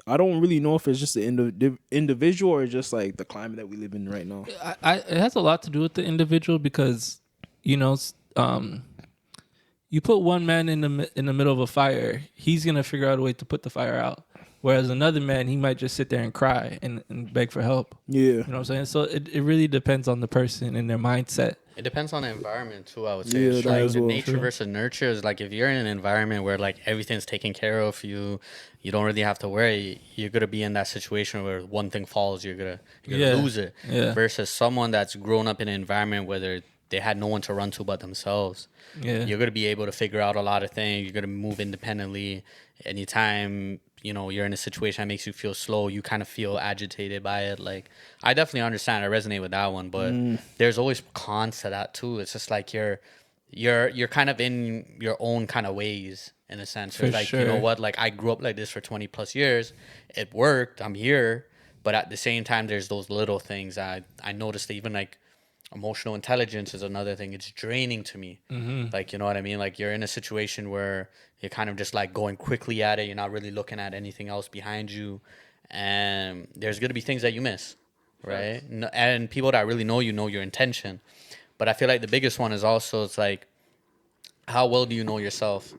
I don't really know if it's just the individual or just like the climate that we live in right now. It has a lot to do with the individual because, you know, you put one man in the middle of a fire, he's gonna figure out a way to put the fire out. Whereas another man, he might just sit there and cry and beg for help. Yeah. You know what I'm saying? So it really depends on the person and their mindset. It depends on the environment too, I would say. Yeah, It's that like as well. nature versus nurture is like if you're in an environment where like everything's taken care of, you don't really have to worry. You're gonna be in that situation where one thing falls, you're gonna lose it. Yeah. Versus someone that's grown up in an environment where they had no one to run to but themselves. Yeah. You're gonna be able to figure out a lot of things. You're gonna move independently. Anytime you're in a situation that makes you feel slow, you kind of feel agitated by it. Like, I definitely understand. I resonate with that one, but there's always cons to that too. It's just like you're kind of in your own kind of ways in a sense. It's like, you know what? Like, I grew up like this for 20 plus years. It worked. I'm here, but at the same time, there's those little things I noticed. That even like emotional intelligence is another thing. It's draining to me. Like, you know what I mean? Like, you're in a situation where you're kind of just like going quickly at it. You're not really looking at anything else behind you. And there's going to be things that you miss, right? And people that really know your intention. But I feel like the biggest one is also, it's like, how well do you know yourself,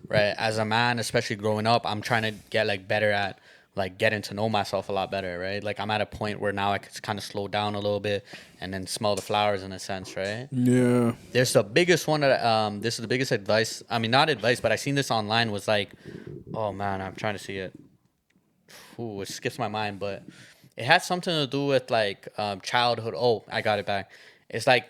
right? As a man, especially growing up, I'm trying to get like better at like getting to know myself a lot better, right? Like, I'm at a point where now I can kind of slow down a little bit and then smell the flowers in a sense, right? Yeah. There's the biggest one that this is the biggest advice. I mean, not advice, but I seen this online. Was like, oh man, I'm trying to see it. Ooh, it skips my mind, but it has something to do with like childhood. Oh, I got it back. It's like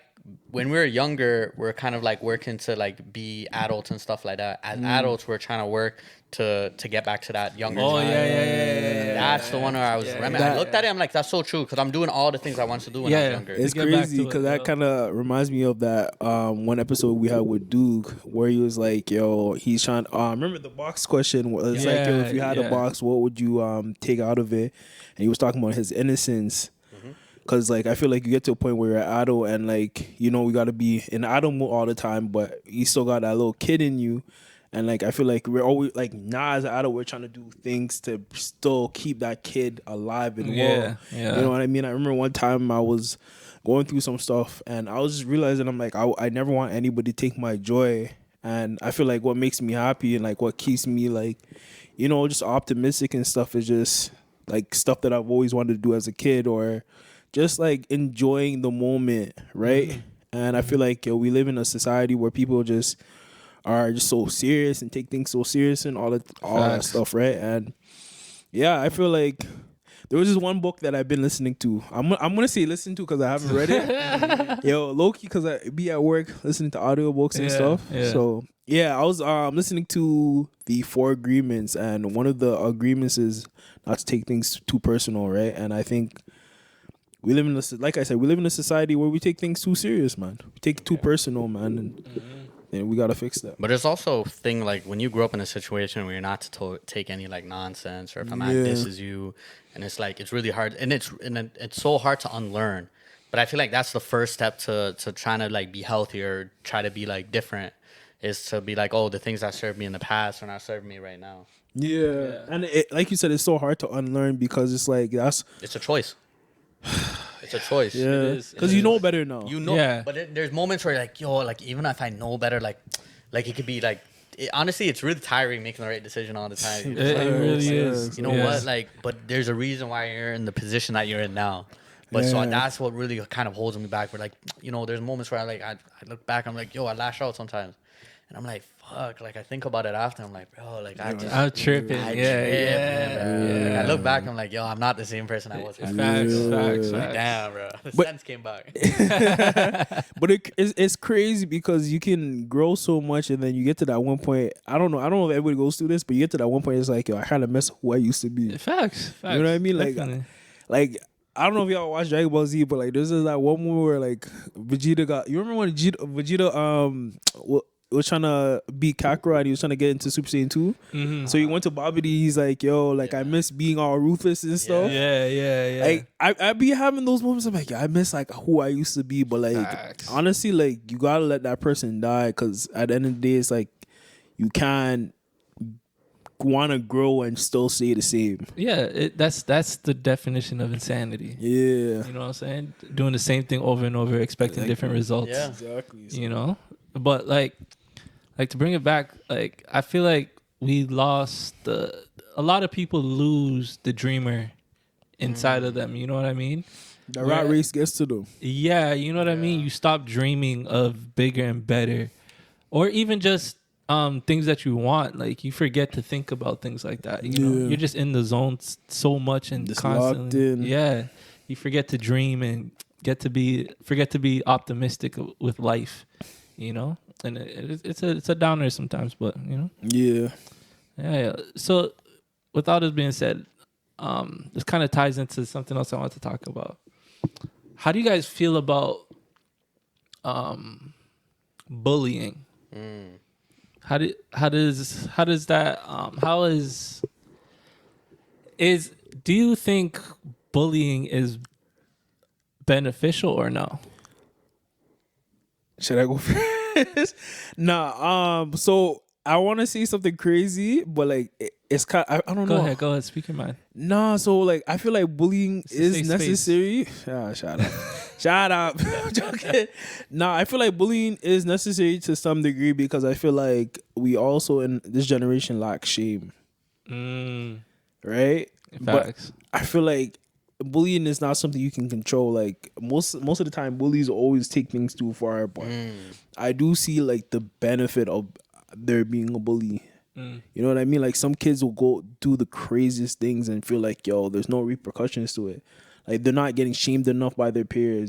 when we were younger, we're kind of like working to like be adults and stuff like that. As adults, we're trying to work to get back to that younger. Oh, time. yeah. That's the one where I was. I looked at it. I'm like, that's so true because I'm doing all the things I wanted to do when I was younger. It's Get back crazy to it, because that yo. kind of reminds me of that one episode we had with Duke where he was like, yo, he's trying remember the box question? It's like, yo, if you had a box, what would you take out of it? And he was talking about his innocence. Because, like, I feel like you get to a point where you're an adult and, like, we got to be in adult mode all the time, but you still got that little kid in you. And, like, I feel like we're always, like, now as an adult, we're trying to do things to still keep that kid alive and well. Yeah. You know what I mean? I remember one time I was going through some stuff and I was just realizing, I'm like, I never want anybody to take my joy. And I feel like what makes me happy and, like, what keeps me, like, just optimistic and stuff is just, like, stuff that I've always wanted to do as a kid or just like enjoying the moment, right? And I feel like we live in a society where people just are just so serious and take things so serious and all that stuff, right? And yeah, I feel like there was this one book that I've been listening to. I'm gonna say listen to because I haven't read it. Low-key because I be at work listening to audiobooks and stuff. Yeah. So yeah, I was listening to the 4 agreements, and one of the agreements is not to take things too personal, right? And I think we live in a society where we take things too serious, man. We take it too personal, man, and we gotta fix that. But there's also a thing like when you grow up in a situation where you're not to take any like nonsense, or if a man disses you, and it's like it's really hard, and it's so hard to unlearn. But I feel like that's the first step to trying to like be healthier, try to be like different, is to be like, oh, the things that served me in the past are not serving me right now. Yeah. And like you said, it's so hard to unlearn because it's like it's a choice. It's a choice. Yeah, because you know better now. But there's moments where you're like, yo, like even if I know better, like it could be like, honestly, it's really tiring making the right decision all the time. It really is. You know what? Like, but there's a reason why you're in the position that you're in now. But so that's what really kind of holds me back. Where like, there's moments where I look back, I'm like, yo, I lash out sometimes, and I'm like, fuck, like I think about it after, I'm like, bro, like I'm tripping. Yeah. Like, I look back, I'm like, yo, I'm not the same person I was. Facts. Like, damn, bro, the sense came back. But it's crazy because you can grow so much, and then you get to that one point. I don't know if everybody goes through this, but you get to that one point, it's like, yo, I kind of miss who I used to be. Facts. You know what I mean? Like I don't know if y'all watch Dragon Ball Z, but like there's that one moment where like Vegeta got. You remember when Vegeta was trying to beat Kakarot and he was trying to get into Super Saiyan 2? Mm-hmm. So he went to Babidi. He's like, yo, like I miss being all ruthless and stuff. Yeah. Like I be having those moments. I'm like, I miss like who I used to be, but like honestly, like you gotta let that person die because at the end of the day, it's like you can't want to grow and still stay the same. Yeah, that's the definition of insanity. Yeah. You know what I'm saying? Doing the same thing over and over, expecting different results. Yeah. Exactly. So. You know, but like to bring it back, like I feel like we lost a lot of people lose the dreamer inside of them. You know what I mean? The rat race gets to them. Yeah, you know what I mean? You stop dreaming of bigger and better, or even just things that you want. Like you forget to think about things like that. You know, you're just in the zone so much and Just constantly. locked in. Yeah, you forget to dream and forget to be optimistic with life. You know, and it's a downer sometimes, but you know. Yeah. Yeah. So, with all this being said, this kind of ties into something else I want to talk about. How do you guys feel about bullying? How does that do you think bullying is beneficial or no? Should I go first? Nah. So I want to say something crazy, but like it's kind. I don't know. Go ahead. Speak your mind. Nah. So like I feel like bullying It's a safe is space. necessary. Ah, shut up. Shut up. I'm joking. Nah. I feel like bullying is necessary to some degree because I feel like we also in this generation lack shame. Right. Facts. But I feel like bullying is not something you can control. Like most of the time, bullies always take things too far. But I do see like the benefit of there being a bully. You know what I mean? Like some kids will go do the craziest things and feel like, yo, there's no repercussions to it. Like they're not getting shamed enough by their peers.